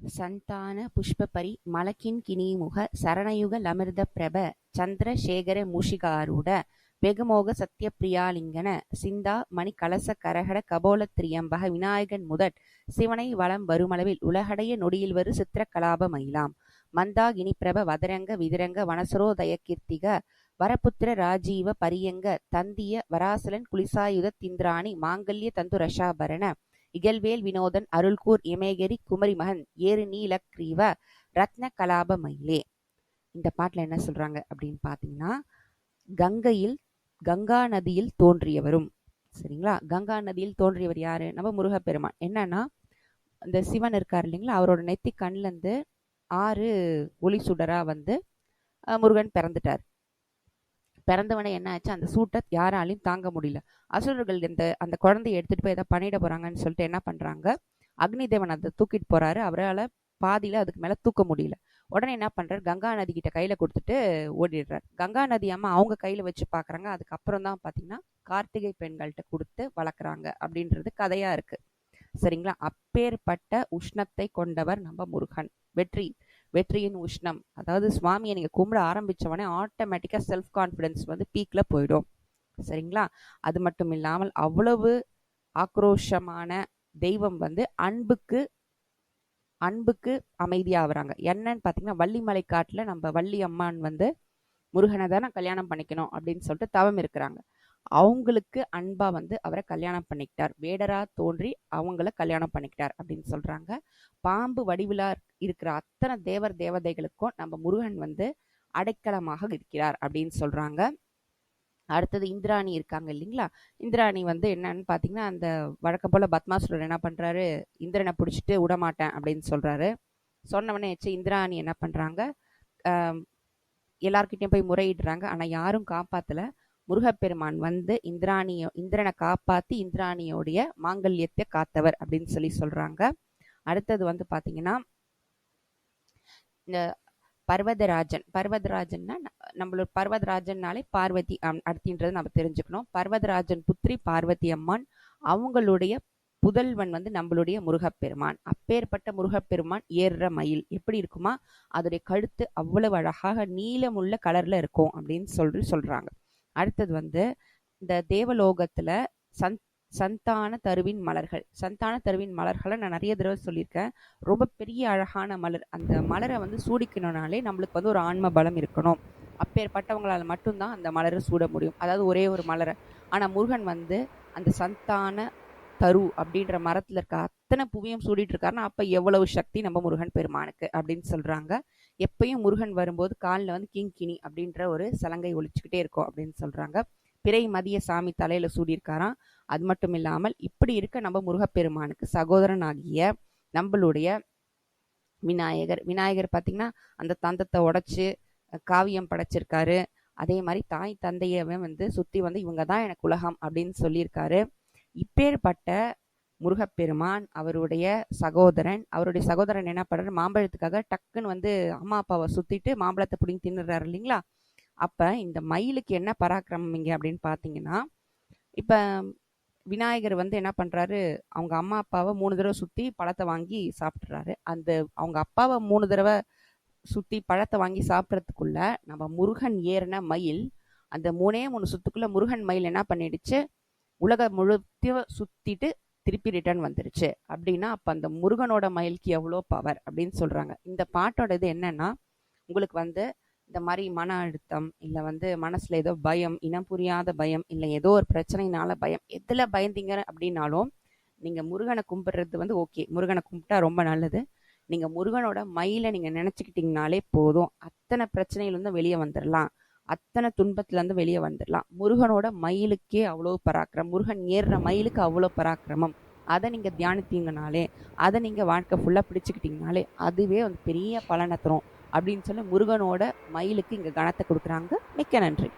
சந்தான புஷ்பபரி மலக்கின் கினீமுக சரணயுக லமிர்த பிரப சந்திரசேகர மூஷிகாரூட வெகுமோக சத்யப்பிரியாலிங்கன சிந்தா மணி கலச கரகட கபோல திரியம்பக விநாயகன் முதற் சிவனை வலம் வருமளவில் உலகடைய நொடியில் வரு சித்திர கலாப மயிலாம் மந்தாகினி பிரப வதரங்க விதிரங்க வனசரோதய கீர்த்திக வரபுத்திர ராஜீவ பரியங்க தந்திய வராசலன் குலிசாயுத திந்திராணி மாங்கல்ய தந்து ரஷாபரண இகழ்வேல் வினோதன் அருள்கூர் இமயகிரி குமரி மகன் ஏறு நீலக்ரீவ ரத்ன கலாப மயிலே. இந்த பாட்டுல என்ன சொல்றாங்க அப்படின்னு பாத்தீங்கன்னா, கங்கா நதியில் தோன்றியவரும், சரிங்களா, கங்கா நதியில் தோன்றியவர் யாரு? நம்ம முருகப்பெருமான். என்னன்னா, இந்த சிவன் இருக்காரு இல்லைங்களா, அவரோட நெத்தி கண்ணுல இருந்து 6 ஒளி சுடரா வந்து முருகன் பிறந்துட்டார். பிறந்தவனே என்ன ஆச்சு, அந்த சூட்டை யாராலையும் தாங்க முடியல. அசுரர்கள் அந்த குழந்தைய எடுத்துட்டு போய் ஏதாவது பண்ணிட போறாங்கன்னு சொல்லிட்டு என்ன பண்றாங்க, அக்னி தேவன் அதை தூக்கிட்டு போறாரு. அவரால் பாதியில அதுக்கு மேல தூக்க முடியல. உடனே என்ன பண்றாரு, கங்கா நதி கிட்ட கையில கொடுத்துட்டு ஓடிடுறாரு. கங்கா நதி அம்மா அவங்க கையில வச்சு பாக்குறாங்க. அதுக்கப்புறம் தான் பாத்தீங்கன்னா கார்த்திகை பெண்கள்கிட்ட கொடுத்து வளர்க்குறாங்க அப்படின்றது கதையா இருக்கு. சரிங்களா, அப்பேற்பட்ட உஷ்ணத்தை கொண்டவர் நம்ம முருகன். வெற்றியின் உஷ்ணம், அதாவது சுவாமியை நீங்க கும்பிட ஆரம்பிச்சவனே ஆட்டோமேட்டிக்கா செல்ஃப் கான்பிடன்ஸ் வந்து பீக்ல போயிடும். சரிங்களா, அது மட்டும் இல்லாமல் அவ்வளவு ஆக்ரோஷமான தெய்வம் வந்து அன்புக்கு அமைதியாகிறாங்க. என்னன்னு பாத்தீங்கன்னா, வள்ளிமலை காட்டுல நம்ம வள்ளி அம்மான் வந்து முருகனை தானே கல்யாணம் பண்ணிக்கணும் அப்படின்னு சொல்லிட்டு தவம் இருக்கிறாங்க. அவங்களுக்கு அன்பா வந்து அவரை கல்யாணம் பண்ணிக்கிட்டார். வேடரா தோன்றி அவங்கள கல்யாணம் பண்ணிக்கிட்டார் அப்படின்னு சொல்றாங்க. பாம்பு வடிவிலா இருக்கிற அத்தனை தேவர் தேவதைகளுக்கும் நம்ம முருகன் வந்து அடைக்கலமாக இருக்கிறார் அப்படின்னு சொல்றாங்க. அடுத்தது இந்திராணி இருக்காங்க இல்லைங்களா, இந்திராணி வந்து என்னன்னு பாத்தீங்கன்னா, அந்த வழக்கம் போல பத்மாசுரர் என்ன பண்றாரு, இந்திரனை பிடிச்சிட்டு விடமாட்டேன் அப்படின்னு சொல்றாரு. சொன்னவனே இந்திராணி என்ன பண்றாங்க, எல்லார்கிட்டையும் போய் முறையிடுறாங்க. ஆனா யாரும் காப்பாத்தல. முருகப்பெருமான் வந்து இந்திரனை காப்பாத்தி இந்திராணியோடைய மாங்கல்யத்தை காத்தவர் அப்படின்னு சொல்லி சொல்றாங்க. அடுத்தது வந்து பாத்தீங்கன்னா, இந்த பர்வதராஜன்னா நம்மளோட பர்வதராஜன்னாலே பார்வதி அடுத்தின்றது நம்ம தெரிஞ்சுக்கணும். பர்வதராஜன் புத்திரி பார்வதி அம்மான், அவங்களுடைய புதல்வன் வந்து நம்மளுடைய முருகப்பெருமான். அப்பேற்பட்ட முருகப்பெருமான் ஏறுற மயில் எப்படி இருக்குமா, அதோடைய கழுத்து அவ்வளவு அழகாக நீலமுள்ள கலர்ல இருக்கும் அப்படின்னு சொல்றாங்க. அடுத்தது வந்து இந்த தேவலோகத்துல சந்தான தருவின் மலர்களை நான் நிறைய தடவை சொல்லியிருக்கேன். ரொம்ப பெரிய அழகான மலர். அந்த மலரை வந்து சூடிக்கணும்னாலே நம்மளுக்கு வந்து ஒரு ஆன்ம பலம் இருக்கணும். அப்பேற்பட்டவங்களால மட்டும்தான் அந்த மலரை சூட முடியும், அதாவது ஒரே ஒரு மலரை. ஆனா முருகன் வந்து அந்த சந்தான தரு அப்படின்ற மரத்துல இருக்க அத்தனை பூவையும் சூடிட்டு இருக்காருன்னா அப்ப எவ்வளவு சக்தி நம்ம முருகன் பெருமானுக்கு அப்படின்னு சொல்றாங்க. எப்பயும் முருகன் வரும்போது காலில் வந்து கிங்கினி அப்படின்ற ஒரு சலங்கை ஒழிச்சுக்கிட்டே இருக்கும் அப்படின்னு சொல்றாங்க. பிறை மதிய சாமி தலையில சூடியிருக்காராம். அது மட்டும் இல்லாமல் இப்படி இருக்க நம்ம முருகப்பெருமானுக்கு சகோதரன் ஆகிய நம்மளுடைய விநாயகர் பாத்தீங்கன்னா அந்த தந்தத்தை உடைச்சு காவியம் படைச்சிருக்காரு. அதே மாதிரி தாய் தந்தையவே வந்து சுத்தி வந்து இவங்க தான் எனக்கு உலகம் அப்படின்னு சொல்லியிருக்காரு. இப்பேற்பட்ட முருகப்பெருமான் அவருடைய சகோதரன் என்ன பண்றாரு, மாம்பழத்துக்காக டக்குன்னு வந்து அம்மா அப்பாவை சுத்திட்டு மாம்பழத்தை பிடிங்கி தின்னுறாரு இல்லைங்களா. அப்ப இந்த மயிலுக்கு என்ன பராக்கிரமம் இங்க அப்படின்னு பாத்தீங்கன்னா, இப்ப விநாயகர் வந்து என்ன பண்றாரு, அவங்க அம்மா அப்பாவை 3 தடவை சுத்தி பழத்தை வாங்கி சாப்பிட்றாரு. அவங்க அப்பாவை 3 தடவை சுத்தி பழத்தை வாங்கி சாப்பிட்றதுக்குள்ள நம்ம முருகன் ஏறின மயில் அந்த 3 சுத்துக்குள்ள முருகன் மயில் என்ன பண்ணிடுச்சு, உலக முழுத்தையும் சுத்திட்டு திருப்பி ரிட்டர்ன் வந்துருச்சு. அப்படின்னா அப்ப அந்த முருகனோட மயிலுக்கு எவ்வளோ பவர் அப்படின்னு சொல்றாங்க. இந்த பாட்டோட இது என்னன்னா, உங்களுக்கு வந்து இந்த மாதிரி மன அழுத்தம், இல்லை வந்து மனசுல ஏதோ பயம், இனம் புரியாத பயம், இல்லை ஏதோ ஒரு பிரச்சனைனால பயம், எதுல பயந்தீங்க அப்படின்னாலும் நீங்க முருகனை கும்பிடுறது வந்து ஓகே, முருகனை கும்பிட்டா ரொம்ப நல்லது. நீங்க முருகனோட மயிலை நீங்க நினைச்சுக்கிட்டீங்கனாலே போதும், அத்தனை பிரச்சனையிலிருந்து வெளியே வந்துடலாம், அத்தனை துன்பத்துல இருந்து வெளியே வந்துடலாம். முருகனோட மயிலுக்கே அவ்வளோ பராக்கிரமம், முருகன் ஏறுற மயிலுக்கு அவ்வளோ பராக்கிரமம். அதை நீங்க தியானித்தீங்கனாலே, அதை நீங்க வாழ்க்கை ஃபுல்லா பிடிச்சுக்கிட்டீங்கனாலே அதுவே வந்து பெரிய பலனை தரும் அப்படின்னு சொல்லி முருகனோட மயிலுக்கு இங்க கணத்தை கொடுக்குறாங்க. மிக்க நன்றி.